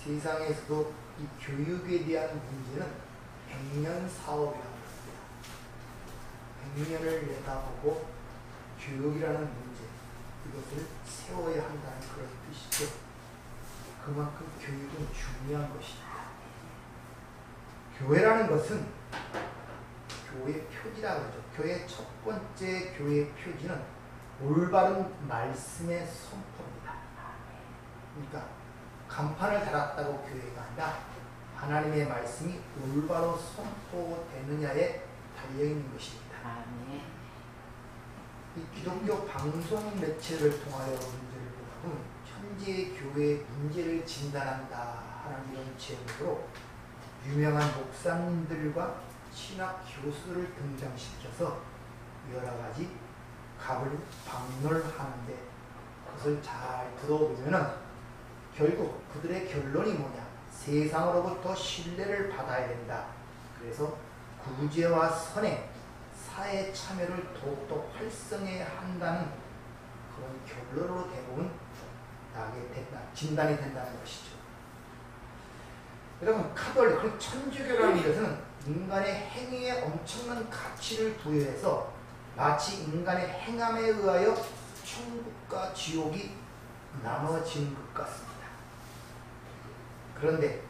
세상에서도 이 교육에 대한 문제는 100년 사업이라고 합니다. 100년을 내다보고 교육이라는 문제, 이것을 세워야 한다는 그런 뜻이죠. 그만큼 교육은 중요한 것입니다. 교회라는 것은 교회 표지라고 하죠. 교회의 첫 번째 교회 표지는 올바른 말씀의 선포입니다. 그러니까 간판을 달았다고 교회가 아니라 하나님의 말씀이 올바로 선포되느냐에 달려있는 것입니다. 이 기독교 방송 매체를 통하여 문제를 보면 현재의 교회의 문제를 진단한다 하는 이런 제목으로 유명한 목사님들과 신학 교수를 등장시켜서 여러 가지 각을 박론하는데 그것을 잘 들어보면은 결국 그들의 결론이 뭐냐? 세상으로부터 신뢰를 받아야 된다. 그래서 구제와 선행, 사회 참여를 더욱더 활성해야 한다는 그런 결론으로 대부분 나게 된다, 진단이 된다는 것이죠. 여러분, 카톨릭, 천주교라는 것은 인간의 행위에 엄청난 가치를 부여해서 마치 인간의 행함에 의하여 천국과 지옥이 나눠지는 것 같습니다. 그런데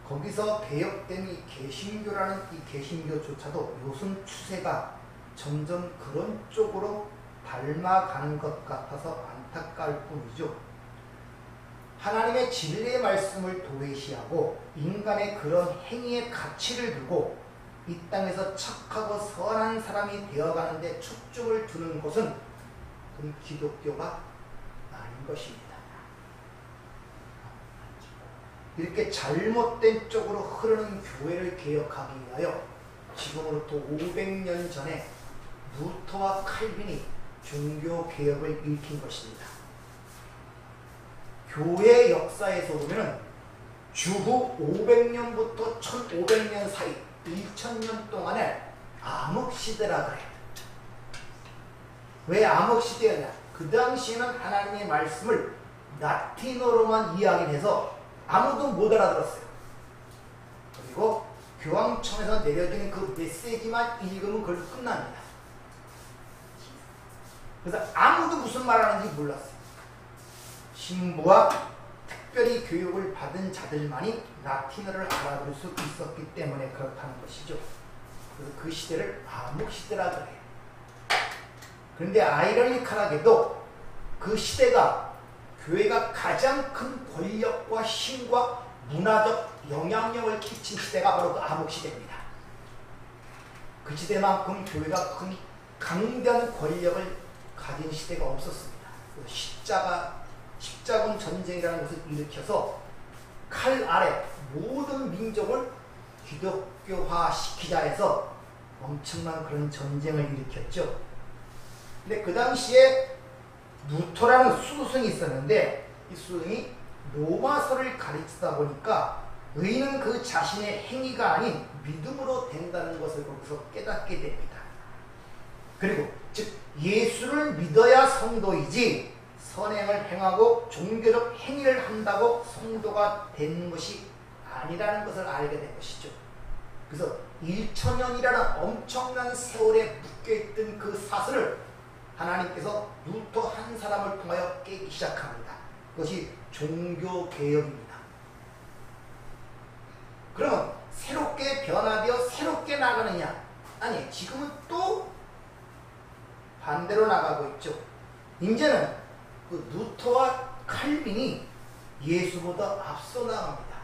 거기서 개혁된 이 개신교라는 이 개신교조차도 요즘 추세가 점점 그런 쪽으로 닮아가는 것 같아서 안타까울 뿐이죠. 하나님의 진리의 말씀을 도외시하고 인간의 그런 행위의 가치를 두고 이 땅에서 착하고 선한 사람이 되어가는데 초점을 두는 것은 그건 기독교가 아닌 것입니다. 이렇게 잘못된 쪽으로 흐르는 교회를 개혁하기 위하여 지금으로부터 500년 전에 루터와 칼빈이 종교개혁을 일으킨 것입니다. 교회 역사에서 보면 주후 500년부터 1500년 사이 1000년 동안에 암흑시대라 그래요. 왜 암흑시대였냐? 그 당시에는 하나님의 말씀을 라틴어로만 이야기를 해서 아무도 못 알아들었어요. 그리고 교황청에서 내려지는 그 메시지만 읽으면 그걸로 끝납니다. 그래서 아무도 무슨 말 하는지 몰랐어요. 신부와 특별히 교육을 받은 자들만이 라틴어를 알아들을 수 있었기 때문에 그렇다는 것이죠. 그래서 그 시대를 암흑시대라 그래요. 그런데 아이러니컬하게도 그 시대가 교회가 가장 큰 권력과 힘과 문화적 영향력을 끼친 시대가 바로 그 암흑시대입니다. 그 시대만큼 교회가 큰 강대한 권력을 가진 시대가 없었습니다. 십자군 전쟁이라는 것을 일으켜서 칼 아래 모든 민족을 기독교화 시키자 해서 엄청난 그런 전쟁을 일으켰죠. 근데 그 당시에 루터라는 수도승이 있었는데 이 수도승이 로마서를 가르치다 보니까 의인은 그 자신의 행위가 아닌 믿음으로 된다는 것을 거기서 깨닫게 됩니다. 그리고 즉 예수를 믿어야 성도이지 선행을 행하고 종교적 행위를 한다고 성도가 되는 것이 아니라는 것을 알게 된 것이죠. 그래서 1000년이라는 엄청난 세월에 묶여있던 그 사슬을 하나님께서 루터 한 사람을 통하여 깨기 시작합니다. 그것이 종교개혁입니다. 그러면 새롭게 변화되어 새롭게 나가느냐? 아니, 지금은 또 반대로 나가고 있죠. 이제는 그 루터와 칼빈이 예수보다 앞서 나갑니다.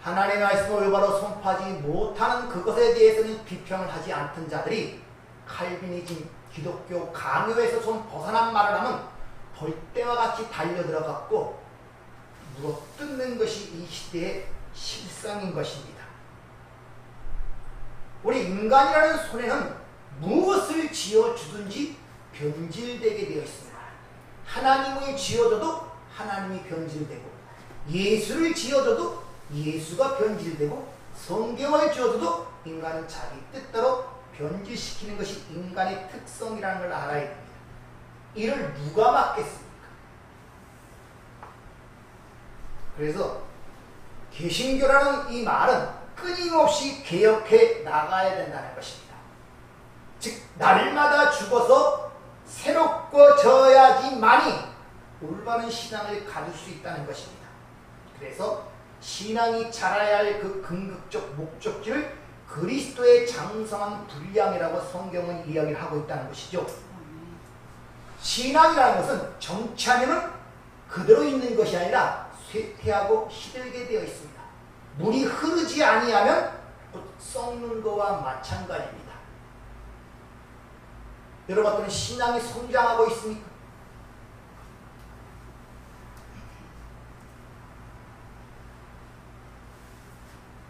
하나님의 말씀을 올바로 선포하지 못하는 그것에 대해서는 비평을 하지 않던 자들이 칼빈이 지금 기독교 강요에서 좀 벗어난 말을 하면 벌떼와 같이 달려들어갔고 물어뜯는 것이 이 시대의 실상인 것입니다. 우리 인간이라는 손에는 무엇을 지어주든지 변질되게 되어 있습니다. 하나님을 지어줘도 하나님이 변질되고 예수를 지어줘도 예수가 변질되고 성경을 지어줘도 인간은 자기 뜻대로 변질시키는 것이 인간의 특성이라는 걸 알아야 됩니다. 이를 누가 막겠습니까? 그래서 개신교라는 이 말은 끊임없이 개혁해 나가야 된다는 것입니다. 즉 날마다 죽어서 새롭고져야지만이 올바른 신앙을 가질 수 있다는 것입니다. 그래서 신앙이 자라야 할 그 궁극적 목적지를 그리스도의 장성한 분량이라고 성경은 이야기를 하고 있다는 것이죠. 신앙이라는 것은 정치하면은 그대로 있는 것이 아니라 쇠퇴하고 시들게 되어 있습니다. 물이 흐르지 아니하면 곧 썩는 것과 마찬가지입니다. 여러분들은 신앙이 성장하고 있습니까?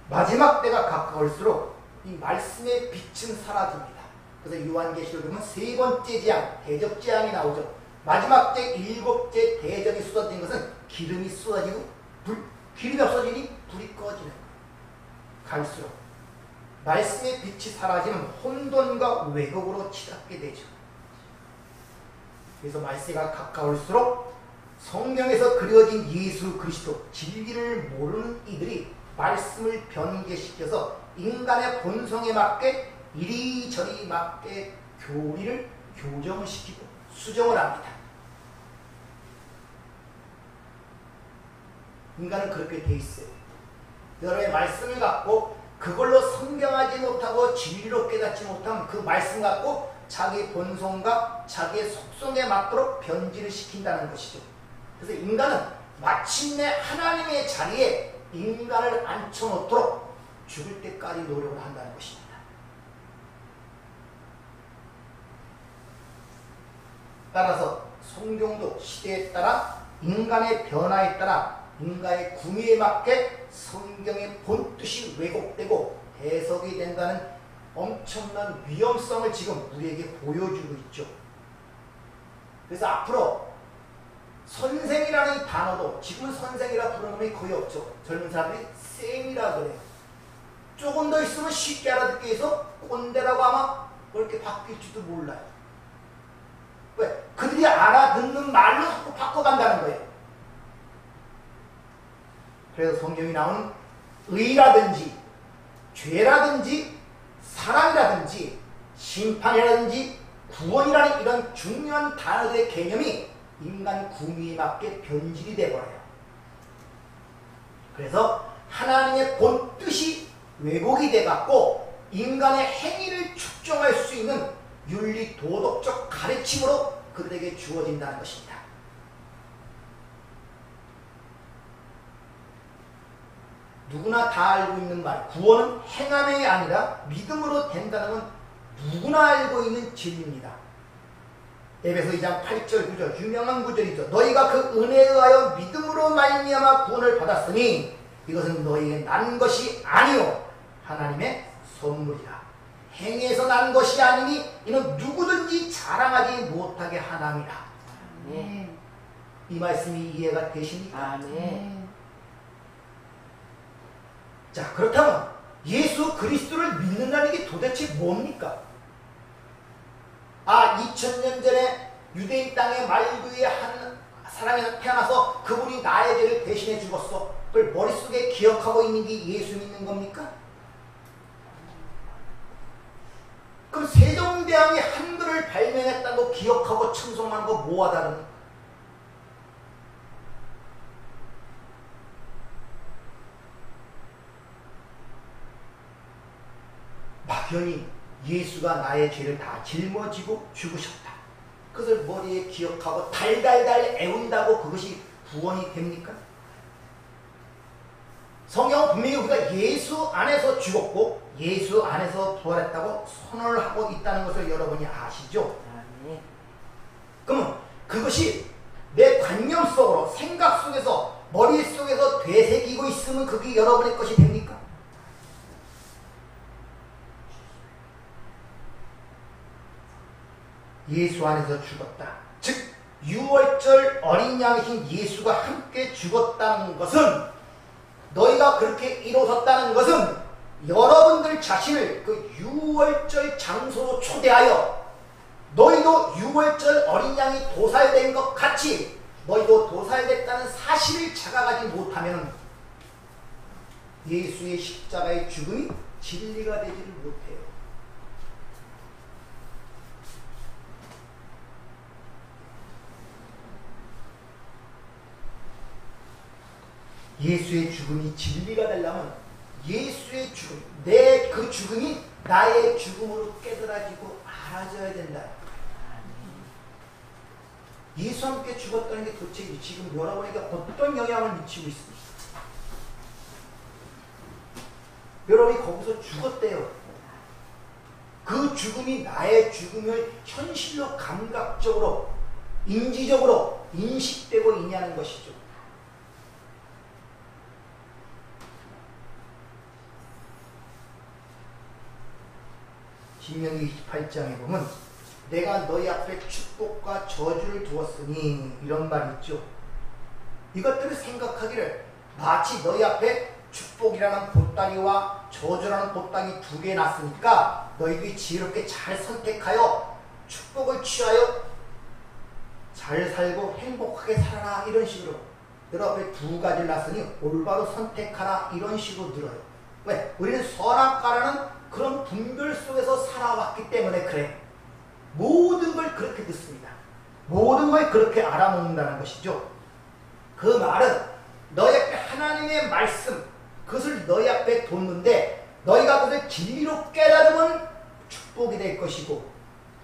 마지막 때가 가까울수록 이 말씀의 빛은 사라집니다. 그래서 요한계시록 보면 세 번째 재앙, 대접재앙이 나오죠. 마지막 때 일곱째 대접이 쏟아진 것은 기름이 쏟아지고 기름이 없어지니 불이 꺼지는 거예요. 갈수록 말씀의 빛이 사라지면 혼돈과 왜곡으로 치닫게 되죠. 그래서 말세가 가까울수록 성경에서 그려진 예수 그리스도 진리를 모르는 이들이 말씀을 변개시켜서 인간의 본성에 맞게 이리저리 맞게 교리를 교정을 시키고 수정을 합니다. 인간은 그렇게 돼 있어요. 여러분의 말씀을 갖고 그걸로 성경하지 못하고 진리로 깨닫지 못하면 그 말씀 갖고 자기 본성과 자기의 속성에 맞도록 변질을 시킨다는 것이죠. 그래서 인간은 마침내 하나님의 자리에 인간을 앉혀놓도록 죽을 때까지 노력을 한다는 것입니다. 따라서 성경도 시대에 따라 인간의 변화에 따라 인간의 궁의에 맞게 성경의 본뜻이 왜곡되고 해석이 된다는 엄청난 위험성을 지금 우리에게 보여주고 있죠. 그래서 앞으로 선생이라는 단어도 지금은 선생이라 부르는 놈이 거의 없죠. 젊은 사람들이 쌤이라 그래요. 조금 더 있으면 쉽게 알아듣기 위해서 꼰대라고 아마 그렇게 바뀔지도 몰라요. 왜? 그들이 알아듣는 말로 자꾸 바꿔간다는 거예요. 그래서 성경이 나오는 의라든지 죄라든지 사랑이라든지 심판이라든지 구원이라는 이런 중요한 단어들의 개념이 인간 궁의에 맞게 변질이 되어버려요. 그래서 하나님의 본 뜻이 왜곡이 돼갖고 인간의 행위를 측정할 수 있는 윤리 도덕적 가르침으로 그들에게 주어진다는 것입니다. 누구나 다 알고 있는 말, 구원은 행함이 아니라 믿음으로 된다는 건 누구나 알고 있는 진리입니다. 에베소 2장 8절 9절 유명한 구절이죠. 너희가 그 은혜에 의하여 믿음으로 말미암아 구원을 받았으니 이것은 너희에게 난 것이 아니요 하나님의 선물이라. 행위에서 난 것이 아니니 이는 누구든지 자랑하지 못하게 하나니라. 이 말씀이 이해가 되십니까? 아멘. 자, 그렇다면 예수 그리스도를 믿는다는 게 도대체 뭡니까? 2000년 전에 유대인 땅에 말구이의 한 사람이 태어나서 그분이 나의 죄를 대신해 죽었어. 그걸 머릿속에 기억하고 있는 게 예수 믿는 겁니까? 그럼 세종대왕이 한글을 발명했다고 기억하고称颂하는 거 뭐와 다릅니까? 막연히 예수가 나의 죄를 다 짊어지고 죽으셨다. 그것을 머리에 기억하고 달달달 애운다고 그것이 구원이 됩니까? 성경은 분명히 우리가 예수 안에서 죽었고 예수 안에서 부활했다고 선언을 하고 있다는 것을 여러분이 아시죠? 그러면 그것이 내 관념 속으로 생각 속에서 머릿속에서 되새기고 있으면 그게 여러분의 것이 됩니까? 예수 안에서 죽었다. 즉 유월절 어린 양이신 예수가 함께 죽었다는 것은 너희가 그렇게 일어섰다는 것은 여러분들 자신을 그 유월절 장소로 초대하여 너희도 유월절 어린 양이 도살된 것 같이 너희도 도살됐다는 사실을 자각하지 못하면 예수의 십자가의 죽음이 진리가 되지를 못해요. 예수의 죽음이 진리가 되려면 예수의 죽음, 내 그 죽음이 나의 죽음으로 깨달아지고 알아져야 된다. 예수와 함께 죽었다는 게 도대체 지금 여러분에게 어떤 영향을 미치고 있습니까? 여러분이 거기서 죽었대요. 그 죽음이 나의 죽음을 현실로 감각적으로 인지적으로 인식되고 있냐는 것이죠. 신명기 28장에 보면 내가 너희 앞에 축복과 저주를 두었으니 이런 말이 있죠. 이것들을 생각하기를 마치 너희 앞에 축복이라는 보따리와 저주라는 보따리 두 개 놨으니까 너희들이 지혜롭게 잘 선택하여 축복을 취하여 잘 살고 행복하게 살아라 이런 식으로 너희 앞에 두 가지를 놨으니 올바로 선택하라 이런 식으로 들어요. 왜? 우리는 선악과라는 그런 분별 속에서 살아왔기 때문에 그래. 모든 걸 그렇게 듣습니다. 모든 걸 그렇게 알아먹는다는 것이죠. 그 말은 너희 앞에 하나님의 말씀 그것을 너희 앞에 뒀는데 너희가 그것을 진리로 깨달으면 축복이 될 것이고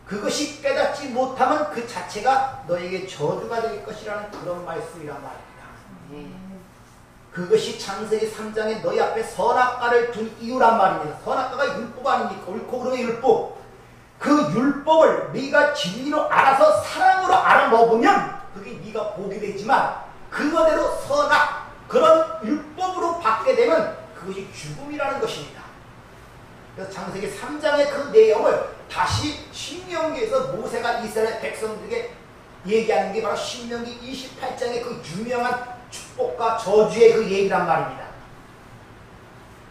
그것이 깨닫지 못하면 그 자체가 너에게 저주가 될 것이라는 그런 말씀이란 말입니다. 그것이 창세기 3장에 너희 앞에 선악과를 둔 이유란 말입니다. 선악과가 율법 아닙니까? 옳고 그름의 율법. 그 율법을 네가 진리로 알아서 사랑으로 알아먹으면 그게 네가 복이 되지만 그거대로 선악 그런 율법으로 받게 되면 그것이 죽음이라는 것입니다. 그래서 창세기 3장의 그 내용을 다시 신명기에서 모세가 이스라엘 백성들에게 얘기하는 게 바로 신명기 28장의 그 유명한 축복과 저주의 그 얘기란 말입니다.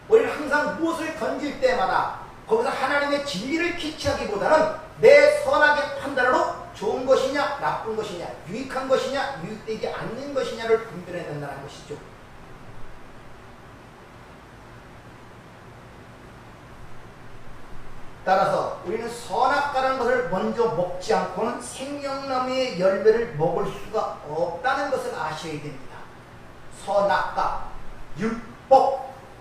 우리는 항상 무엇을 던질 때마다 거기서 하나님의 진리를 캐치하기보다는 내 선악의 판단으로 좋은 것이냐 나쁜 것이냐 유익한 것이냐 유익되지 않는 것이냐를 분별해야 된다는 것이죠. 따라서 우리는 선악과라는 것을 먼저 먹지 않고는 생명나무의 열매를 먹을 수가 없다는 것을 아셔야 됩니다. 선악과,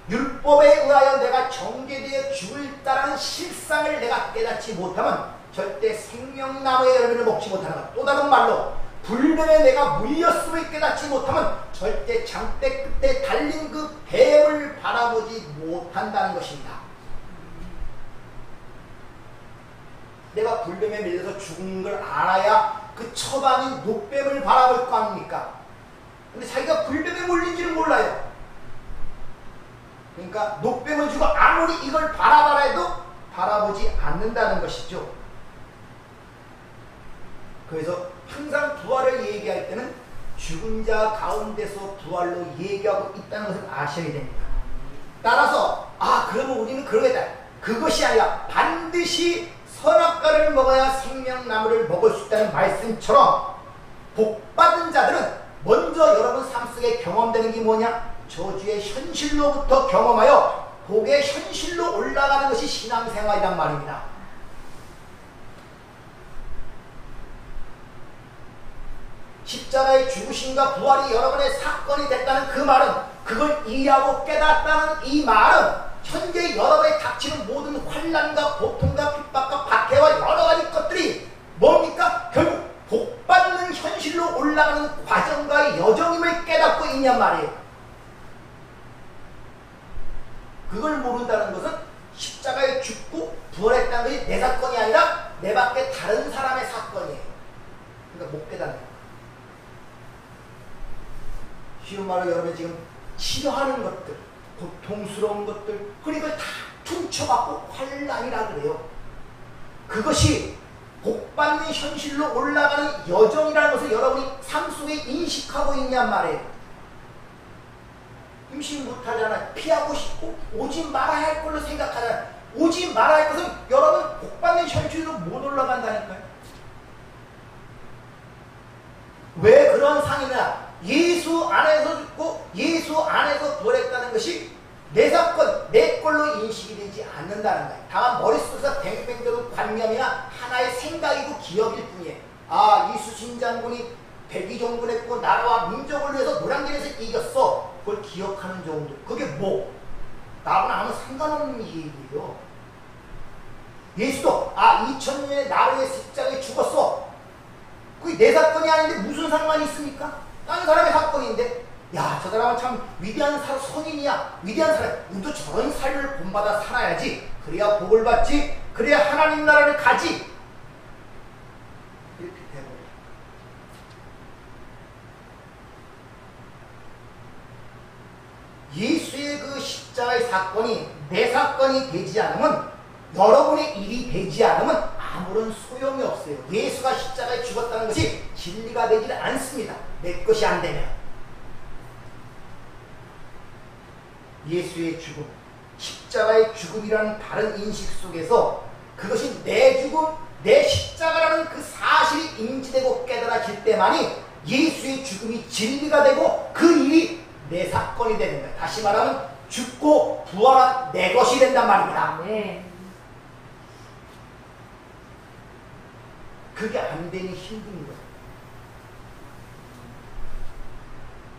율법에 의하여 내가 정죄되어 죽을다라는 실상을 내가 깨닫지 못하면 절대 생명나무의 열매를 먹지 못하는 것. 또 다른 말로 불뱀에 내가 물렸음을 깨닫지 못하면 절대 장대 끝에 달린 그 뱀을 바라보지 못한다는 것입니다. 내가 불뱀에 밀려서 죽은 걸 알아야 그 처방인 녹뱀을 바라볼 거 아닙니까? 근데 자기가 불뱀에 물린지를 몰라요. 그러니까 녹뱀을 주고 아무리 이걸 바라봐라 해도 바라보지 않는다는 것이죠. 그래서 항상 부활을 얘기할 때는 죽은 자 가운데서 부활로 얘기하고 있다는 것을 아셔야 됩니다. 따라서 그러면 우리는 그러겠다. 그것이 아니라 반드시 선악과를 먹어야 생명나무를 먹을 수 있다는 말씀처럼 복받은 자들은 먼저 여러분 삶 속에 경험되는 게 뭐냐? 저주의 현실로부터 경험하여 복의 현실로 올라가는 것이 신앙생활이란 말입니다. 십자가의 죽으심과 부활이 여러분의 사건이 됐다는 그 말은 그걸 이해하고 깨닫다는 이 말은 현재 여러분에 닥치는 모든 환난과 고통과 핍박과 박해와 여러 가지 것들이 뭡니까? 결국 복받는 현실로 올라가는 과정과 여정임을 깨닫고 있냔 말이에요. 그걸 모른다는 것은 십자가에 죽고 부활했다는 것이 내 사건이 아니라 내 밖에 다른 사람의 사건이에요. 그러니까 못 깨닫는 거예요. 쉬운 말로 여러분이 지금 치료하는 것들, 고통스러운 것들, 그러니까 다 퉁쳐갖고 환난이라 그래요. 그것이 복받는 현실로 올라가는 여정이라는 것을 여러분이 삶 속에 인식하고 있냔 말이에요. 임신 못하잖아요. 피하고 싶고 오지 말아야 할 걸로 생각하잖아요. 오지 말아야 할 것은 여러분 복받는 현실로 못 올라간다니까요. 왜 그런 상이냐? 예수 안에서 죽고 예수 안에서 부활했다는 것이 내 걸로 인식이 되지 않는다는 거예요. 다만 머릿속에서 뱅뱅 도는 관념이나 하나의 생각이고 기억일 뿐이에요. 아, 이수신 장군이 백의종군했고 나라와 민족을 위해서 노량진에서 이겼어. 그걸 기억하는 정도. 그게 뭐? 나하고는 아무 상관없는 얘기예요. 예수도 2000년에 나를 위해 십자가에 죽었어. 그게 내 사건이 아닌데 무슨 상관이 있습니까? 다른 사람의 사건인데. 야, 저 사람은 참 위대한 선인이야. 위대한 사람. 우리도 저런 삶을 본받아 살아야지. 그래야 복을 받지. 그래야 하나님 나라를 가지. 이렇게 되고. 예수의 그 십자가의 사건이 내 사건이 되지 않으면, 여러분의 일이 되지 않으면 아무런 소용이 없어요. 예수가 십자가에 죽었다는 것이 진리가 되지 않습니다. 내 것이 안 되면. 예수의 죽음, 십자가의 죽음이라는 다른 인식 속에서 그것이 내 죽음, 내 십자가라는 그 사실이 인지되고 깨달아질 때만이 예수의 죽음이 진리가 되고 그 일이 내 사건이 되는 거예요. 다시 말하면 죽고 부활한 내 것이 된단 말입니다. 네. 그게 안 되니 힘든 거예요.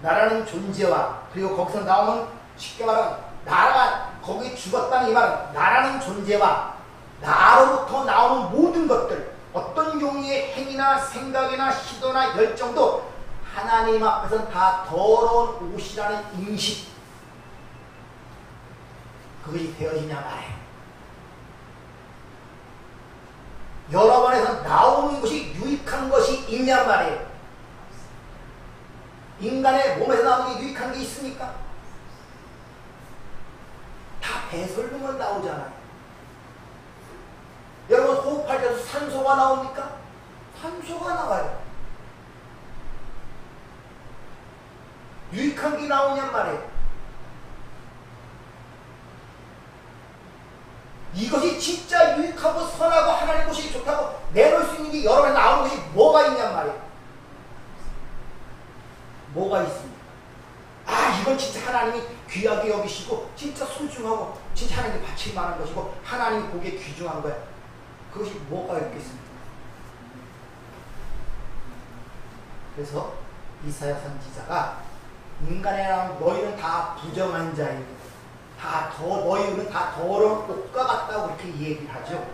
나라는 존재와, 그리고 거기서 나오는 쉽게 말하면 나라가, 거기 죽었다는 이 말은 나라는 존재와 나로부터 나오는 모든 것들, 어떤 종류의 행위나 생각이나 시도나 열정도 하나님 앞에서는 다 더러운 옷이라는 인식, 그것이 되어지냐 말이에요. 여러분에서 나오는 것이 유익한 것이 있냔 말이에요. 인간의 몸에서 나오는 게 유익한 게 있습니까? 다 배설물만 나오잖아요. 여러분 호흡할 때도 산소가 나옵니까? 산소가 나와요. 유익한 게 나오냔 말이에요. 이것이 진짜 유익하고 선하고 하나님 것이 좋다고 내놓을 수 있는 게 여러분에 나오는 것이 뭐가 있냔 말이에요. 뭐가 있습니까? 이건 진짜 하나님이 귀하게 여기시고 진짜 소중하고 진짜 하나님께 바칠 만한 것이고 하나님이 보기에 귀중한 거야. 그것이 뭐가 있겠습니까? 그래서 이사야 선지자가 인간의 너희는 다 부정한 자이고 너희는 다 더러운 옷과 같다고 그렇게 얘기를 하죠.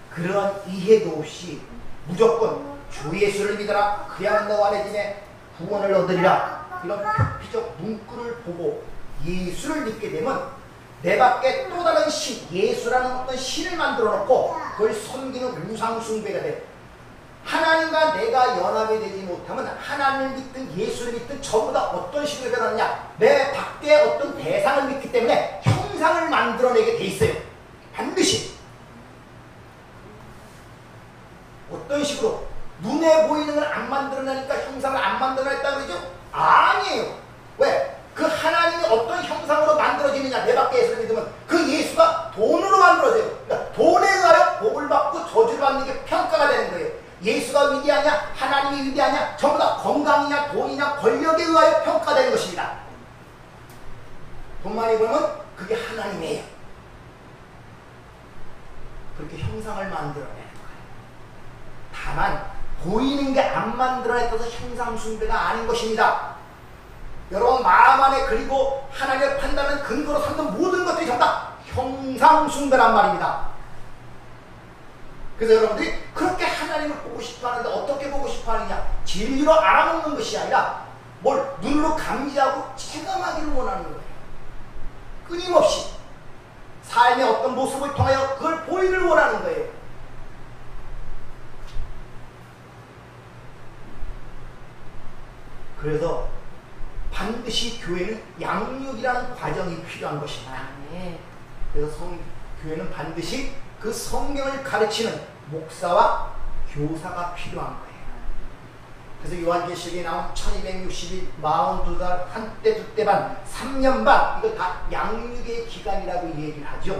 그런 이해도 없이 무조건 주 예수를 믿어라. 그야말로 너와 내 집에 구원을 얻으리라. 이런 표피적 문구를 보고 예수를 믿게 되면 내 밖에 또 다른 신, 예수라는 어떤 신을 만들어 놓고 그걸 섬기는 우상숭배가 돼. 하나님과 내가 연합이 되지 못하면 하나님을 믿든 예수를 믿든 전부 다 어떤 식으로 변하느냐, 내 밖에 어떤 대상을 믿기 때문에 형상을 만들어내게 돼 있어요. 반드시. 어떤 식으로? 눈에 보이는 걸 안 만들어내니까 형상을 안 만들어냈다 그러죠? 아니에요. 왜? 그 하나님이 어떤 형상으로 만들어지느냐, 내 밖에 예수를 믿으면 그 예수가 돈으로 만들어져요. 그러니까 돈에 의하여 복을 받고 저주를 받는 게 평가가 되는 거예요. 예수가 위대하냐, 하나님이 위대하냐, 전부 다 건강이냐, 돈이냐, 권력에 의하여 평가되는 것입니다. 돈 많이 벌면 그게 하나님이에요. 그렇게 형상을 만들어내는 거예요. 다만 보이는 게 안 만들어냈다고 형상 숭배가 아닌 것입니다. 여러분 마음 안에 그리고 하나님을 판단하는 근거로 삼는 모든 것들이 전부 다 형상 숭배란 말입니다. 그래서 여러분들이 그렇게 하나님을 보고 싶어 하는데 어떻게 보고 싶어 하느냐? 진리로 알아먹는 것이 아니라 뭘 눈으로 감지하고 체감하기를 원하는 거예요. 끊임없이 삶의 어떤 모습을 통하여 그걸 보이를 원하는 거예요. 그래서 반드시 교회는 양육이라는 과정이 필요한 것입니다. 그래서 교회는 반드시 그 성경을 가르치는 목사와 교사가 필요한 거예요. 그래서 요한계시록에 나온 1260일, 42달, 한때, 두때 반, 3년 반, 이거 다 양육의 기간이라고 얘기를 하죠.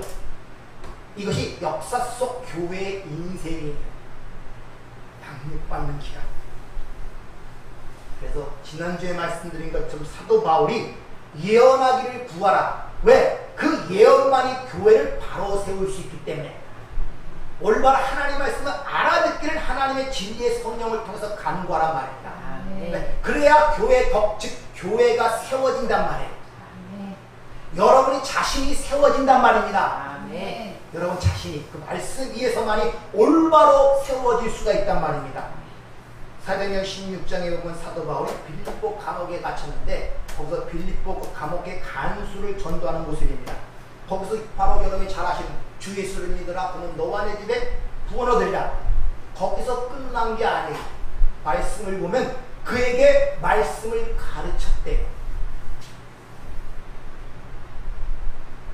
이것이 역사 속 교회의 인생이에요. 양육받는 기간. 그래서 지난주에 말씀드린 것처럼 사도 바울이 예언하기를 구하라. 왜? 그 예언만이 교회를 바로 세울 수 있기 때문에. 올바른 하나님의 말씀을 알아듣기를 하나님의 진리의 성령을 통해서 간구하란 말입니다. 네. 그래야 교회 즉 교회가 세워진단 말이에요. 여러분이 자신이 세워진단 말입니다. 여러분 자신이 그 말씀 위에서만이 올바로 세워질 수가 있단 말입니다. 사도행전 16장에 보면 사도 바울이 빌립보 감옥에 갇혔는데 거기서 빌립보 감옥의 간수를 전도하는 모습입니다. 거기서 바로 여러분이 잘 아시는 주 예수를 믿으라 그는 너와 내 집에 구원 얻으리라. 거기서 끝난 게 아니에요. 말씀을 보면 그에게 말씀을 가르쳤대요.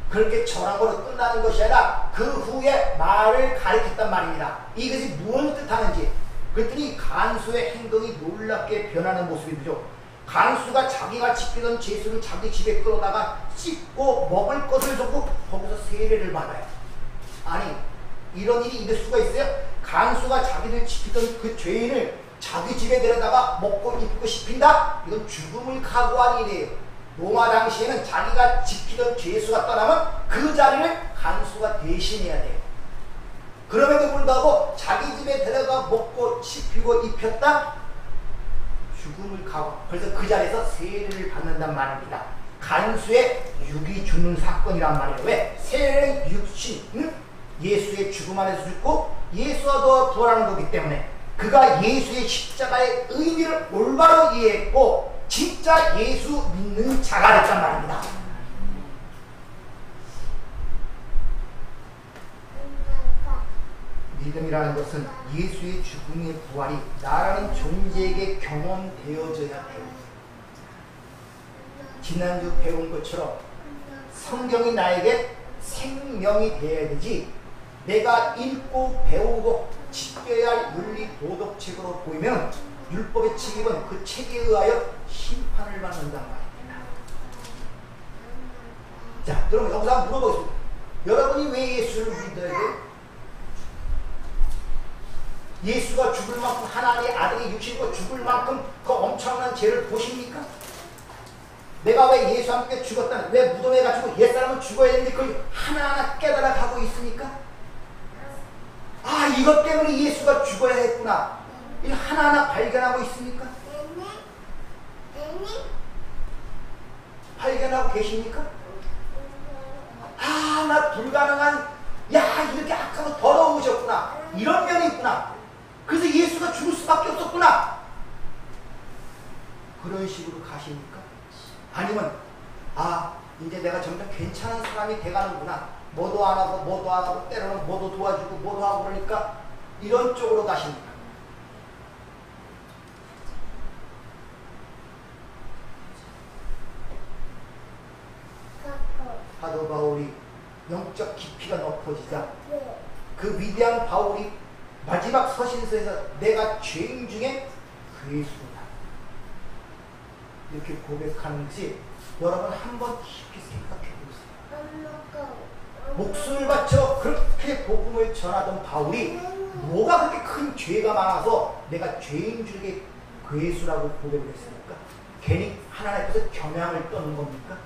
그렇게 전한 걸로 끝나는 것이 아니라 그 후에 말을 가르쳤단 말입니다. 이것이 무엇을 뜻하는지 그랬더니 간수의 행동이 놀랍게 변하는 모습이죠. 간수가 자기가 지키던 죄수를 자기 집에 끌어다가 씻고 먹을 것을 줬고 거기서 세례를 받아요. 아니 이런 일이 있을 수가 있어요? 간수가 자기를 지키던 그 죄인을 자기 집에 데려다가 먹고 입고 씹힌다? 이건 죽음을 각오한 일이에요. 로마 당시에는 자기가 지키던 죄수가 떠나면 그 자리를 간수가 대신해야 돼요. 그럼에도 불구하고 자기 집에 데려가 먹고 씹히고 입혔다? 죽음을 각오. 그래서 그 자리에서 세례를 받는단 말입니다. 간수의 육이 죽는 사건이란 말이에요. 왜? 세례는 육신은 예수의 죽음 안에서 죽고 예수와 더 부활하는 거기 때문에 그가 예수의 십자가의 의미를 올바로 이해했고 진짜 예수 믿는 자가 됐단 말입니다. 믿음이라는 것은 예수의 죽음의 부활이 나라는 존재에게 경험되어져야 돼요. 지난주 배운 것처럼 성경이 나에게 생명이 되어야 되지 내가 읽고 배우고 지켜야 할 윤리 도덕책으로 보이면 율법의 책임은 그 책에 의하여 심판을 받는단 말입니다. 자, 그럼 여기서 한번 물어보겠습니다. 여러분이 왜 예수를 믿어야 돼요? 예수가 죽을 만큼 하나님의 아들이 육신으로 죽을 만큼 그 엄청난 죄를 보십니까? 내가 왜 예수와 함께 죽었다는 왜 무덤에 가지고 옛사람은 죽어야 되는데 그걸 하나하나 깨달아 가고 있습니까? 아 이것 때문에 예수가 죽어야 했구나. 이걸 하나하나 발견하고 있습니까? 발견하고 계십니까? 아 나 불가능한 야 이렇게 악하고 더러우셨구나. 이런 면이 있구나. 그래서 예수가 죽을 수밖에 없었구나. 그런 식으로 가십니까? 아니면 아 이제 내가 점점 괜찮은 사람이 돼가는구나. 뭐도 안 하고 때로는 뭐도 도와주고 뭐도 하고 그러니까 이런 쪽으로 가십니까? 사도 바울이 영적 깊이가 높아지자 그 위대한 바울이 마지막 서신서에서 내가 죄인 중에 괴수다 이렇게 고백하는 것이 여러분 한번 깊이 생각해 보세요. 목숨을 바쳐 그렇게 복음을 전하던 바울이 뭐가 그렇게 큰 죄가 많아서 내가 죄인 중에 괴수라고 고백을 했습니까? 괜히 하나님 앞에서 겨냥을 떠는 겁니까?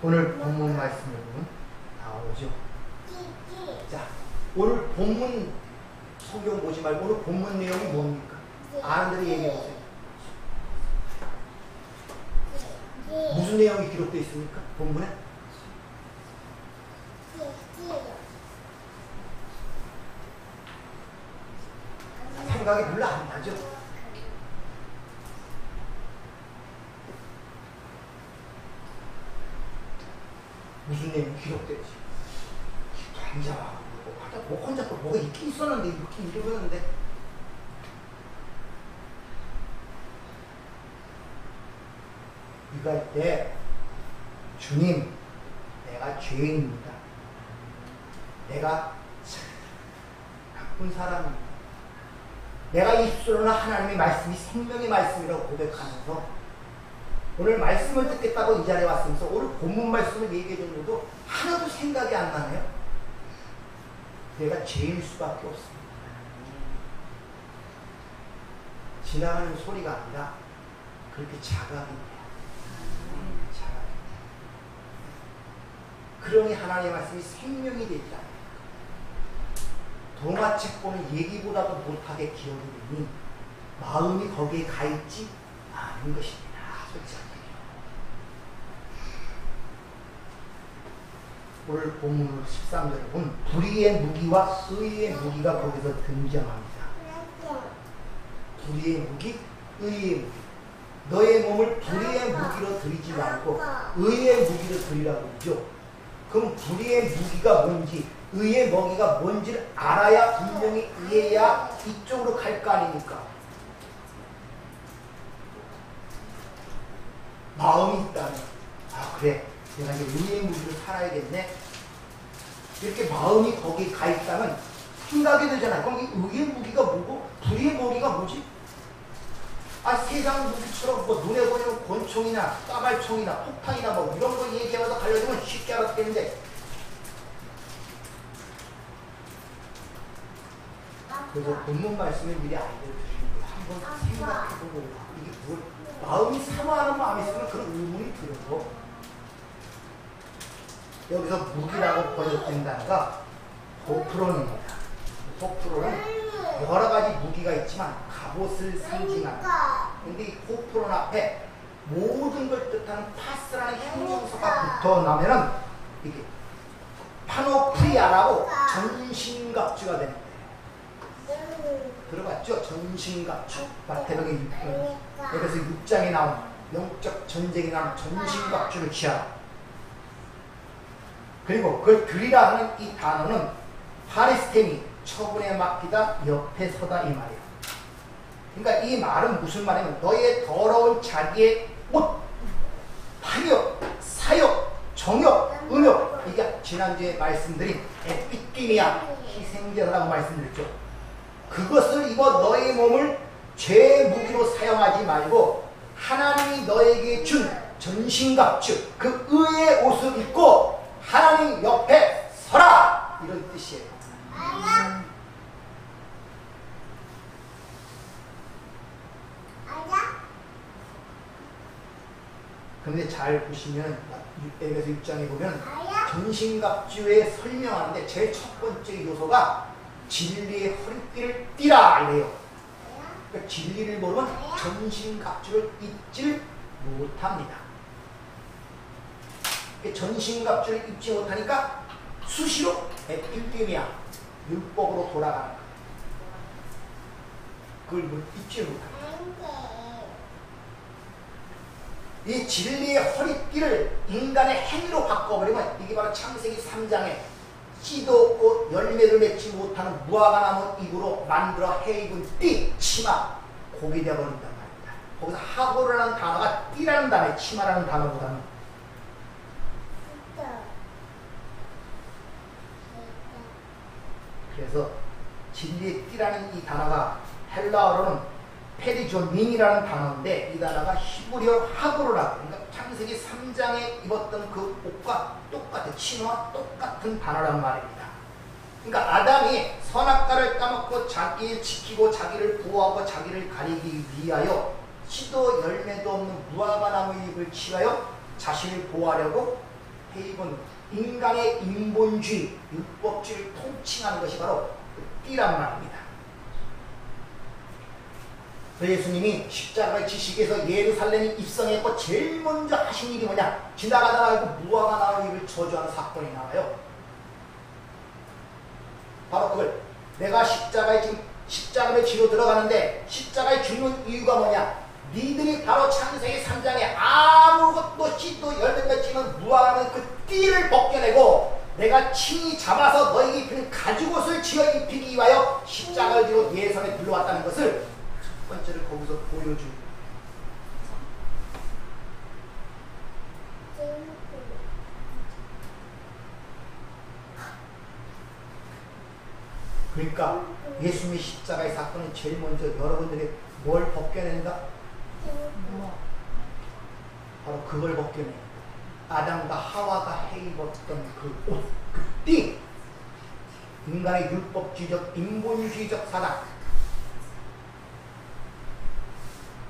오늘 본문 말씀을 보면 나오죠. 자, 오늘 본문 성경 보지 말고 오늘 본문 내용이 뭡니까? 아는 대로 얘기해 보세요. 무슨 내용이 기록되어 있습니까? 본문에? 생각이 별로 안 나죠? 무슨 내용이 기록되지? 앉아. 뭐 혼자 또 뭐가 있긴 있었는데 이렇게 이러는데 이거 할 때 주님 내가 죄인입니다. 내가 나쁜 사람입니다. 내가 입술로는 하나님의 말씀이 생명의 말씀이라고 고백하면서 오늘 말씀을 듣겠다고 이 자리에 왔으면서 오늘 본문 말씀을 얘기해 줬는데도 하나도 생각이 안 나네요. 내가 죄일 수밖에 없습니다. 지나가는 소리가 아니라 그렇게 자각이 돼요. 자각이 돼요. 그러니 하나님의 말씀이 생명이 되지 않아요. 동화책 보는 얘기보다도 못하게 기억이 되니 마음이 거기에 가 있지 않은 것입니다. 솔직하게. 오늘 본문 13절에 보면 불의의 무기와 의의 무기가 거기서 등장합니다. 불의의 무기, 의의 무기. 너의 몸을 불의의 무기로 들이지 말고 의의 무기로 들이라고 그러죠. 그럼 불의의 무기가 뭔지 의의 먹이가 뭔지를 알아야 분명히 이해해야 이쪽으로 갈 거 아닙니까? 마음이 있다면 아 그래 내가 이제 의의 무기로 살아야겠네 이렇게 마음이 거기에 가 있다면 생각이 되잖아요. 그럼 이 의의 무기가 뭐고 불의의 무기가 뭐지? 아 세상 무기처럼 뭐 눈에 보이는 권총이나 까발총이나 폭탄이나 뭐 이런 거 얘기하면서 가려주면 쉽게 알았겠는데 그래서 본문 말씀을 미리 알려주시는 거예요. 한번 생각해보고 이게 뭘 마음이 사모하는 마음이 있으면 그런 의문이 들고 여기서 무기라고 번역된 단어가 호프론입니다. 호프론은 여러 가지 무기가 있지만 갑옷을 상징합니다. 근데 이 호프론 앞에 모든 걸 뜻하는 파스라는 형용사가 붙어나면은 이게 파노프리아라고 전신갑주가 되는 거예요. 들어봤죠? 전신갑주. 마태복음 6장. 그래서 6장에 나온 영적 전쟁에 나온 전신갑주를 취하라. 그리고 그걸 드리라 하는 이 단어는 파리스템이 처분에 맡기다 옆에 서다 이 말이에요. 그러니까 이 말은 무슨 말이냐면 너의 더러운 자기의 옷, 탐욕, 사욕, 정욕, 음욕 이게 지난주에 말씀드린 에피띠미아 희생제사라고 말씀드렸죠. 그것을 입어 너의 몸을 죄의 무기로 사용하지 말고 하나님이 너에게 준 전신갑주 그 의의 옷을 입고 하나님 옆에 서라 이런 뜻이에요. 그런데 잘 보시면 에베소 6장에 보면 전신갑주에 설명하는데 제일 첫 번째 요소가 진리의 허리띠를 띠라 그래요. 그러니까 진리를 모르면 전신갑주를 입지를 못합니다. 전신갑주를 입지 못하니까 수시로 에피띠미아 율법으로 돌아가는 거예요. 그걸 입지 못합니다. 이 진리의 허리띠를 인간의 행위로 바꿔버리면 이게 바로 창세기 3장에 씨도 없고 열매를 맺지 못하는 무화과나무 잎으로 만들어 해입은 띠, 치마, 곡이 되어버린단 말입니다. 거기서 하고라는 단어가 띠라는 단어에 치마라는 단어보다는 그래서 진리의 띠라는 이 단어가 헬라어로는 페리조민이라는 단어인데 이 단어가 히브리어 하고로라고 그러니까 창세기 3장에 입었던 그 옷과 똑같은 치마와 똑같은 단어란 말입니다. 그러니까 아담이 선악과를 까먹고 자기를 지키고 자기를 보호하고 자기를 가리기 위하여 씨도 열매도 없는 무화과나무 잎을 취하여 자신을 보호하려고 해입은 인간의 인본주의, 율법주의를 통칭하는 것이 바로 띠란 말입니다. 예수님이 십자가를 지시기 위해서 예루살렘에 입성했고 제일 먼저 하신 일이 뭐냐? 지나가다가 무화과나무 잎을 저주하는 사건이 나와요. 바로 그걸 내가 십자가를 지러 들어가는데 십자가에 죽는 이유가 뭐냐? 니들이 바로 창세기 3장에 아무것도 씨도 열매 맺지 않은 무화과나무 그 띠를 벗겨내고 내가 친히 잡아서 너에게 입히는 가죽옷을 지어 입히기 위하여 십자가를 지러 예선에 불러왔다는 것을 첫 번째를 거기서 보여줍니다. 그러니까 예수님의 십자가의 사건은 제일 먼저 여러분들이 뭘 벗겨낸다? 바로 그걸 벗겨내. 아담과 하와가 해입었던 그 옷, 그 띠. 인간의 율법주의적 인본주의적 사상,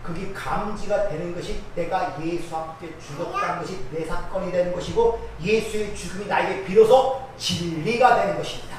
그게 감지가 되는 것이 내가 예수와 함께 죽었다는 것이 내 사건이 되는 것이고 예수의 죽음이 나에게 비로소 진리가 되는 것입니다.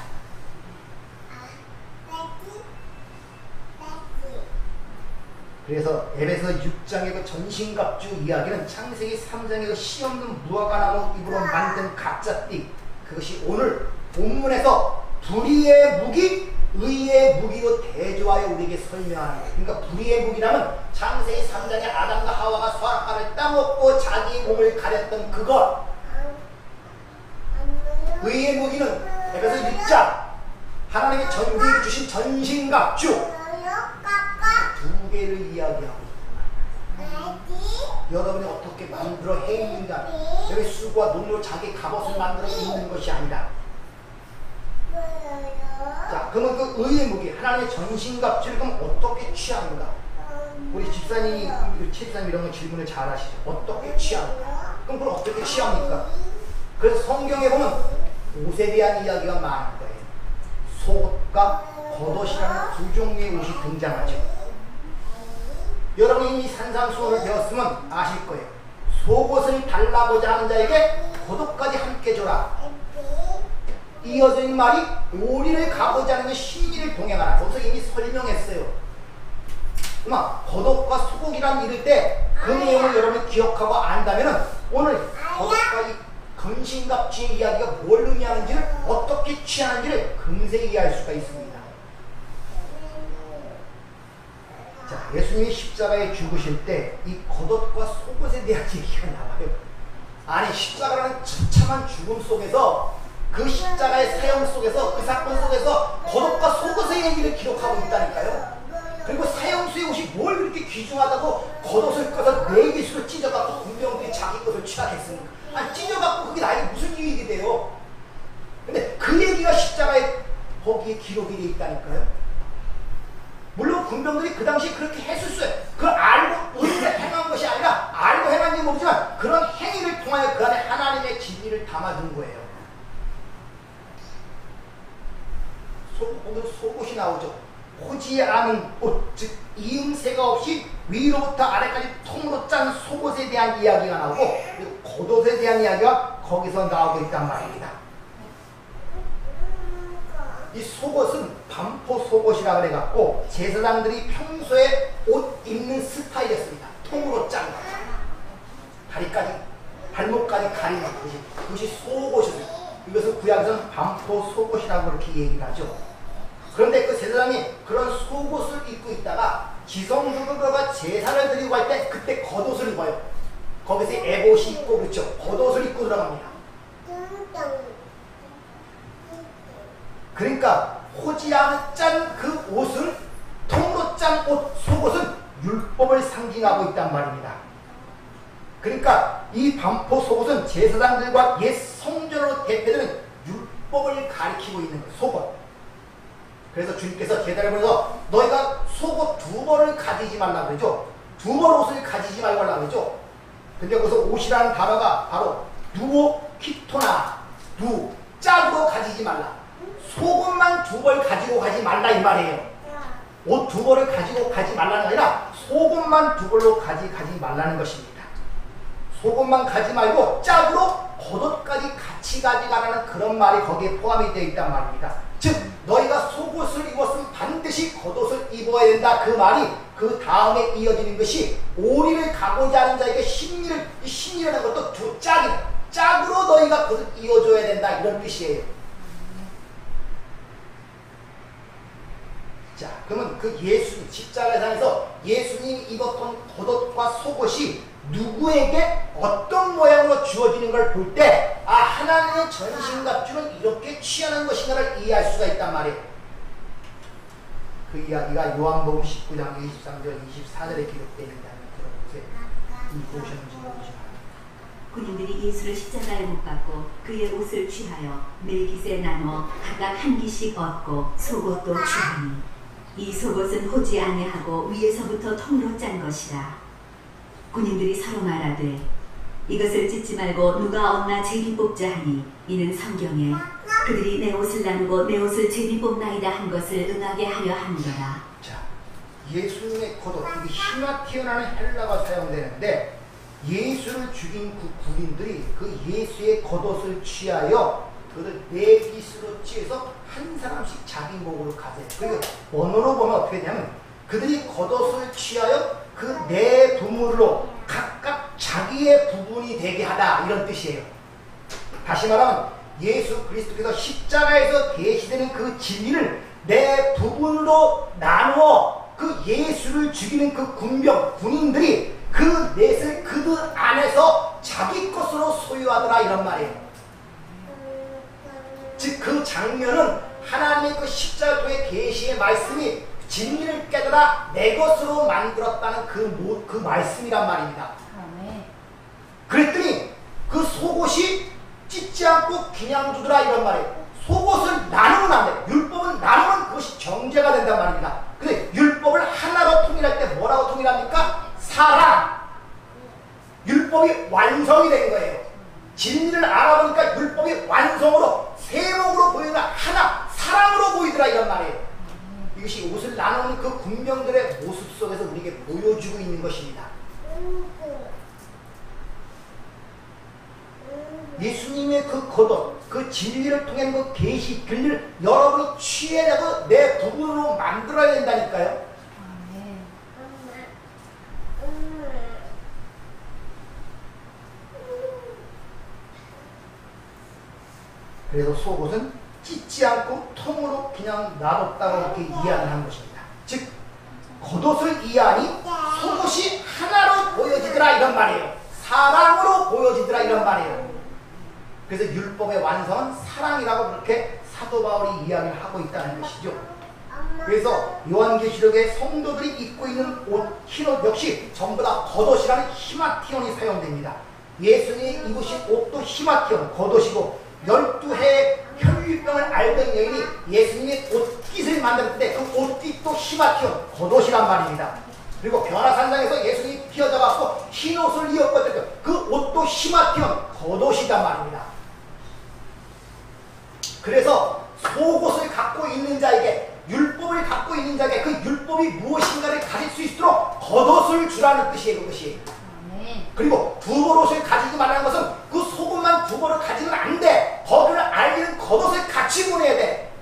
그래서 에베소 6장의 그 전신갑주 이야기는 창세기 3장의 그 씨없는 무화과나무 잎으로 만든 가짜띠, 그것이 오늘 본문에서 불의의 무기, 의의 무기로 대조하여 우리에게 설명하는 거예요. 그러니까 불의의 무기라면 창세기 3장의 아담과 하와가 선악과를 따먹고 자기 몸을 가렸던 그것. 의의 무기는 에베소 6장 하나님의 전기를 주신 전신갑주 두 개를 이야기하고 있습니다. 여러분이 어떻게 만들어 행인가, 여기 수고와 눈으로 자기 갑옷을 만들어 입는 것이 아니라. 자, 그러면 그 의의 무기, 하나님의 전신갑주를 그럼 어떻게 취하는가? 우리 집사님이 이런 거 질문을 잘 하시죠. 어떻게 취하는가? 그럼 그걸 어떻게 취합니까? 그래서 성경에 보면 옷에 대한 이야기가 많은 거예요. 속옷과 겉옷이라는 두 종류의 옷이 등장하죠. 여러분이 이미 산상수훈을 배웠으면 아실 거예요. 속옷을 달라고자 하는 자에게 겉옷까지 함께 줘라. 이어져 있는 말이 오리를 가고자 하는 신기를 동행하라. 거기서 이미 설명했어요. 그러나 겉옷과 소고기란 이럴 때 그 내용을 여러분이 기억하고 안다면 오늘 겉옷과 이 근신갑주의 이야기가 뭘 의미하는지를, 어떻게 취하는지를 금세 이해할 수가 있습니다. 자, 예수님이 십자가에 죽으실 때 이 겉옷과 속옷에 대한 얘기가 나와요. 아니, 십자가라는 처참한 죽음 속에서, 그 십자가의 사형 속에서, 그 사건 속에서 겉옷과 속옷의 얘기를 기록하고 있다니까요. 그리고 사형수의 옷이 뭘 그렇게 귀중하다고 겉옷을 꺼서 네 개수로 찢어갖고 군병들이 자기 것을 취하겠습니까? 아니, 찢어갖고 그게 나에게 무슨 유익이 돼요? 근데 그 얘기가 십자가에 거기에 기록이 돼 있다니까요. 물론 군병들이 그 당시 그렇게 했었어요. 그걸 알고 의도해 행한 것이 아니라, 알고 행한지 모르지만 그런 행위를 통하여 그 안에 하나님의 진리를 담아둔 거예요. 거기서 속옷이 나오죠. 호지 않은 옷, 즉 이음새가 없이 위로부터 아래까지 통으로 짠 속옷에 대한 이야기가 나오고, 그리고 겉옷에 대한 이야기가 거기서 나오고 있단 말입니다. 이 속옷은 반포 속옷이라 그래갖고 제사장들이 평소에 옷 입는 스타일이었습니다. 통으로 짠 거, 다리까지 발목까지 가리는 그것이 속옷이었어요. 이것을 구약에서는 반포 속옷이라고 그렇게 얘기를 하죠. 그런데 그 제사장이 그런 속옷을 입고 있다가 지성소들과 제사를 드리고 할 때 그때 겉옷을 입어요. 거기서 에봇이 있고, 그렇죠. 겉옷을 입고 들어갑니다. 그러니까 호지암 짠 그 옷은, 통으로 짠 옷, 속옷은 율법을 상징하고 있단 말입니다. 그러니까 이 반포 속옷은 제사장들과 옛 성전으로 대표되는 율법을 가리키고 있는 거예요. 속옷. 그래서 주님께서 제자를 보내서 너희가 속옷 두 벌을 가지지 말라고 그러죠. 두 벌 옷을 가지지 말고 하려고 그러죠. 근데 거기서 옷이라는 단어가 바로 두오 키토나, 두, 짝으로 가지지 말라. 속옷만 두 벌 가지고 가지 말라 이 말이에요. 옷 두 벌을 가지고 가지 말라는 게 아니라 속옷만 두 벌로 가지 말라는 것입니다. 속옷만 가지 말고 짝으로 겉옷까지 같이 가져가라는 그런 말이 거기에 포함이 되어 있단 말입니다. 즉 너희가 속옷을 입었으면 반드시 겉옷을 입어야 된다. 그 말이 그 다음에 이어지는 것이 오리를 가고자 하는 자에게 신리를, 이 신리라는 것도 두 짝이다. 짝으로 너희가 그것을 이어줘야 된다, 이런 뜻이에요. 자, 그러면 그 예수님 십자가상에서 예수님이 입었던 겉옷과 속옷이 누구에게 어떤 모양으로 주어지는 걸 볼 때, 아, 하나님의 전신갑주는 이렇게 취하는 것인가를 이해할 수가 있단 말이에요. 그 이야기가 요한복음 19장 23절 24절에 기록되어 있다는 들어보세요. 보셨는지 모르지만 군인들이 예수를 십자가에 못 박고 그의 옷을 취하여 밀깃에 나눠 각각 한 기씩 얻고 속옷도 취하니 이 속옷은 호지 아니하고 위에서부터 통으로 짠 것이라. 군인들이 서로 말하되 이것을 찢지 말고 누가 얻나 제비 뽑자 하니 이는 성경에 그들이 내 옷을 나누고 내 옷을 제비 뽑나이다 한 것을 응하게 하려 함이라. 자, 예수님의 겉옷, 이게 히마티오라는 헬라가 사용되는데 예수를 죽인 그 군인들이 그 예수의 겉옷을 취하여 그들 네 빗으로 찌어서 한 사람씩 자기 목으로 가져요. 그리고 원어로 보면 어떻게 되냐면 그들이 겉옷을 취하여 그 네 부물로 각각 자기의 부분이 되게 하다, 이런 뜻이에요. 다시 말하면 예수 그리스도께서 십자가에서 계시되는 그 진리를 네 부분으로 나누어 그 예수를 죽이는 그 군인들이 그 넷을 그들 안에서 자기 것으로 소유하더라, 이런 말이에요. 즉 그 장면은 하나님의 그 십자가의 계시의 말씀이 진리를 깨달아 내 것으로 만들었다는 그 말씀이란 말입니다. 그랬더니 그 속옷이 찢지 않고 그냥 두더라, 이런 말이에요. 속옷을 나누면 안 돼요. 율법은 나누면 그것이 정죄가 된단 말입니다. 근데 율법을 하나로 통일할 때 뭐라고 통일합니까? 사랑. 율법이 완성이 된 거예요. 진리를 알아보니까 율법이 완성으로 세목으로 보이더라, 하나 사랑으로 보이더라, 이런 말이에요. 이것이 옷을 나누는 그 군병들의 모습 속에서 우리에게 보여주고 있는 것입니다. 예수님의 그 겉옷, 그 진리를 통한 그 계시, 진리를 여러분이 취해내고 내 부분으로 만들어야 된다니까요. 그래서 속옷은 찢지 않고 통으로 그냥 놔뒀다고 이렇게 이해를 한 것입니다. 즉 겉옷을 이해하니 속옷이 하나로 보여지더라, 이런 말이에요. 사랑으로 보여지더라, 이런 말이에요. 그래서 율법의 완성은 사랑이라고 그렇게 사도 바울이 이야기를 하고 있다는 것이죠. 그래서 요한계시록의 성도들이 입고 있는 옷, 흰옷 역시 전부 다 겉옷이라는 히마티온이 사용됩니다. 예수님이 입으신 옷도 히마티온, 겉옷이고 12해의 혈류병을 앓던 여인이 예수님의 옷깃을 만들 때 그 옷깃도 히마티온, 겉옷이란 말입니다. 그리고 변화산장에서 예수님이 피어져갖고 흰 옷을 입었거든요. 그 옷도 히마티온, 겉옷이란 말입니다. 그래서 속옷을 갖고 있는 자에게, 율법을 갖고 있는 자에게 그 율법이 무엇인가를 가질 수 있도록 겉옷을 주라는 뜻이에요. 그것이. 그리고 두벌옷을 가지지 말라는 것은 그 속옷만 두벌을 가지면 안 돼. 거기를 알리는 겉옷을 같이 보내야 돼.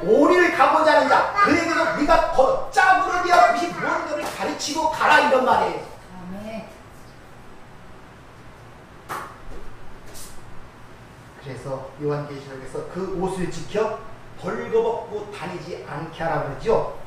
오리를 가고자 하는 자, 그에게도 네가 짝으로 되어 그것이 무언가를 가르치고 가라, 이런 말이에요. 그래서 요한계시록에서 그 옷을 지켜 벌거벗고 다니지 않게 하라 그러죠.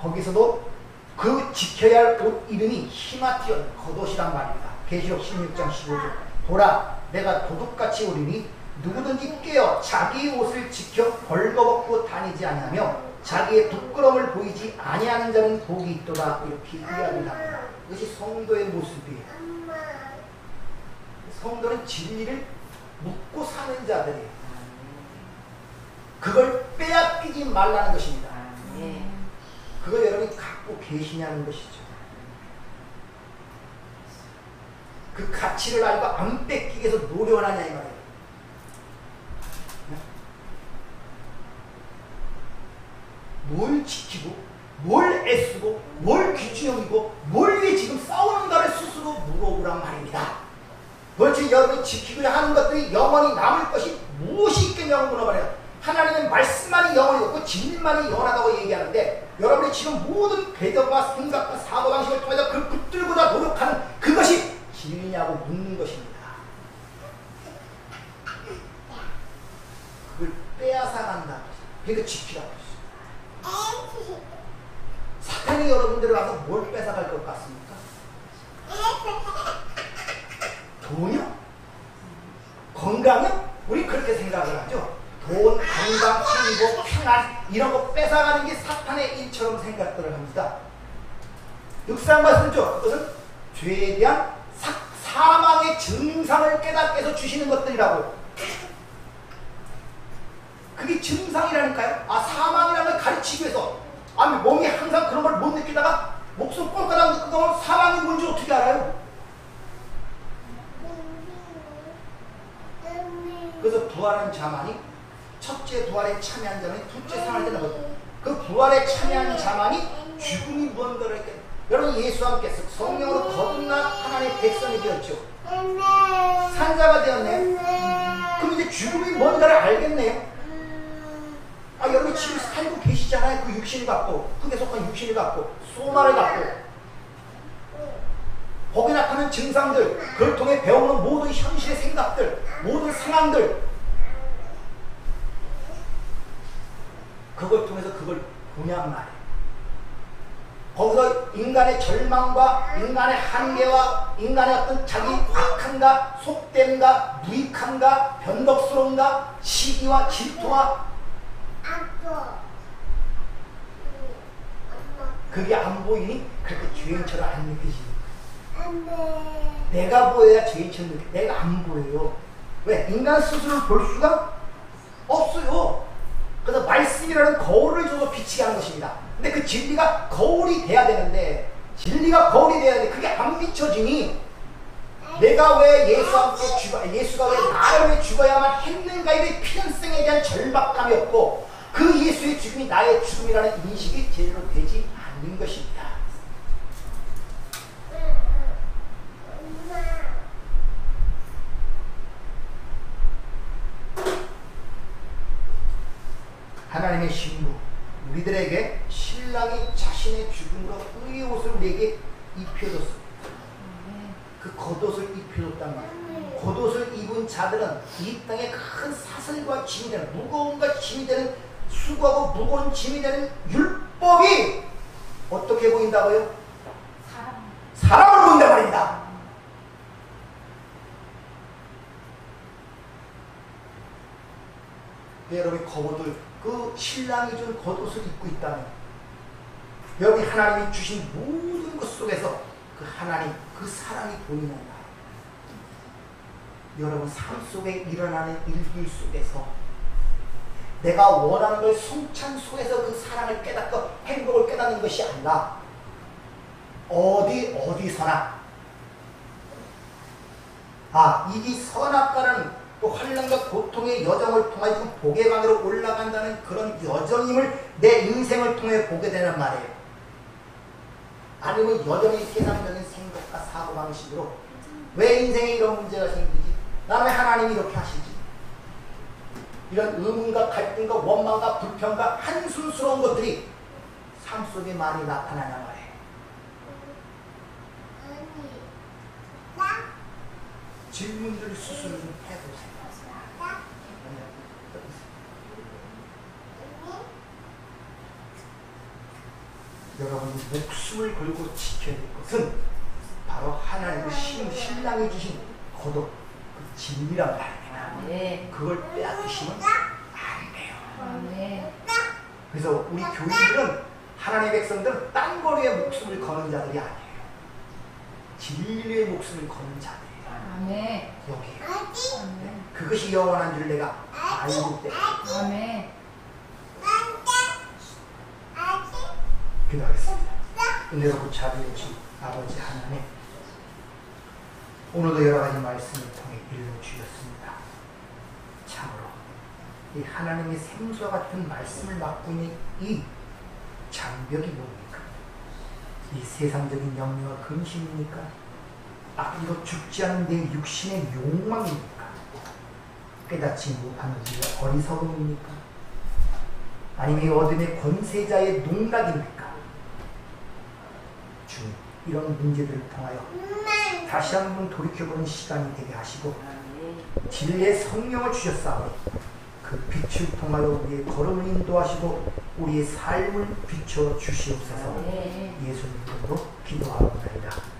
거기서도 그 지켜야 할 옷 이름이 히마티온, 겉옷이란 말입니다. 계시록 16장 15절. 보라, 내가 도둑같이 오리니 누구든지 깨어 자기 옷을 지켜 벌거벗고 다니지 아니하며 자기의 부끄러움을 보이지 아니하는 자는 복이 있도다, 이렇게 이야기를 합니다. 이것이 성도의 모습이에요. 성도는 진리를 묻고 사는 자들이에요. 그걸 빼앗기지 말라는 것입니다. 그걸 여러분이 갖고 계시냐는 것이죠. 그 가치를 알고 안 뺏기기 위해서 노력을 하냐, 이 말이에요. 뭘 지키고, 뭘 애쓰고, 뭘 귀중이고, 뭘 위해 지금 싸우는가를 스스로 물어보란 말입니다. 도대체 여러분이 지키고자 하는 것들이 영원히 남을 것이 무엇이 있겠냐고 물어봐요. 하나님의 말씀만이 영원히 없고 진리만이 영원하다고 얘기하는데, 여러분이 지금 모든 배경과 생각과 사고방식을 통해서 그걸 붙들고자 노력하는 그것이 진리냐고 묻는 것입니다. 그걸 빼앗아간다. 그러니까 지키라고 했어요. 사탄이 여러분들을 와서 뭘 뺏어갈 것 같습니까? 돈이요? 건강이요? 우리 그렇게 생각을 하죠. 돈, 건강, 행복, 평안 이런 거 뺏어가는 게 사탄의 일처럼 생각들을 합니다. 육상 말씀이죠. 그것은 죄에 대한 사망의 증상을 깨닫게 해서 주시는 것들이라고. 그게 증상이라니까요. 아, 사망이라는 걸 가르치기 위해서. 아, 몸이 항상 그런 걸 못 느끼다가 목숨 꼴까닥 느끼면 사망이 뭔지 어떻게 알아요? 그래서 부활한 자만이 첫째 부활에 참여한 자는 둘째 상을 되는 것. 그 부활에 참여한 자만이 죽음이 무언가를 했겠다. 여러분 예수와 함께 성령으로 거듭난 하나님의 백성이 되었죠. 산자가 되었네요. 그럼 이제 죽음이 뭔가를 알겠네요. 여러분 지금 살고 계시잖아요. 그 육신을 갖고, 흙에 속한 육신을 갖고, 소마를 갖고. 거기 나타나는 증상들, 그걸 통해 배우는 모든 현실의 생각들, 모든 상황들, 그걸 통해서 그걸 보냔 말이에요. 거기서 인간의 절망과 인간의 한계와 인간의 어떤 자기 악함과 속됨과 무익함과 변덕스러움과 시기와 질투와 그게 안 보이니 그렇게 죄인처럼 안 느껴지는 거예요. 내가 보여야 죄인처럼 느껴. 내가 안 보여요. 왜? 인간 스스로를 볼 수가 없어요. 그래서 말씀이라는 거울을 줘서 비치게 하는 것입니다. 근데 그 진리가 거울이 돼야 되는데, 진리가 거울이 돼야 돼. 그게 안 비춰지니 내가 왜 예수가 왜 나를 왜 죽어야만 했는가에 필연성에 대한 절박감이 없고, 그 예수의 죽음이 나의 죽음이라는 인식이 제대로 되지 않는 것입니다. 하나님의 신부, 우리들에게 신랑이 자신의 죽음으로 의의 옷을 우리에게 입혀줬습니다. 그 겉옷을 입혀줬단 말이에요. 겉옷을 입은 자들은 이 땅에 큰 사슬과 짐이 되는, 무거움과 짐이 되는, 수고하고 무거운 짐이 되는 율법이 어떻게 보인다고요? 사람을 보인단 말입니다. 여러분이 겉옷을, 그 신랑이 준 겉옷을 입고 있다면, 여러분이 하나님이 주신 모든 것 속에서 그 하나님, 그 사랑이 보이는 날, 여러분 삶 속에 일어나는 일들 속에서 내가 원하는 걸 성찬 속에서 그 사랑을 깨닫고 행복을 깨닫는 것이 아니라 어디서나 이 선악과라는 그 환난과 고통의 여정을 통해 지금 복의 강으로 올라간다는 그런 여정임을 내 인생을 통해 보게 되는 말이에요. 아니면 여전히 세상적인 생각과 사고방식으로 왜 인생에 이런 문제가 생기지? 나는 왜 하나님이 이렇게 하시지? 이런 의문과 갈등과 원망과 불평과 한순스러운 것들이 삶 속에 많이 나타나냐 말이에요. 질문들을 스스로 좀 해보세요. 여러분이 목숨을 걸고 지켜야 될 것은 바로 하나님의 신랑이 주신 겉옷, 그 진리란 말입니다. 네. 그걸 빼앗기시면 안 돼요. 네. 그래서 우리 교인들은, 하나님의 백성들은 땅거리에 목숨을 거는 자들이 아니에요. 진리의 목숨을 거는 자들이에요. 아멘. 여기에요. 아멘. 그것이 영원한 줄 내가 알고 때문에. 아멘. 기도하겠습니다. 은혜롭고 자비로우신 아버지 하나님, 오늘도 여러 가지 말씀을 통해 일러주셨습니다. 참으로 이 하나님의 생수와 같은 말씀을 맡고 있는 이 장벽이 뭡니까? 이 세상적인 영역과 근심입니까? 이거 죽지 않은 내 육신의 욕망입니까? 깨닫지 못하는 이 어리석음입니까? 아니면 이 어둠의 권세자의 농락입니까? 주님, 이런 문제들을 통하여 다시 한번 돌이켜보는 시간이 되게 하시고, 진리의 성령을 주셨사오니 그 빛을 통하여 우리의 걸음을 인도하시고 우리의 삶을 비춰 주시옵소서. 예수님 이름으로 기도하옵나이다.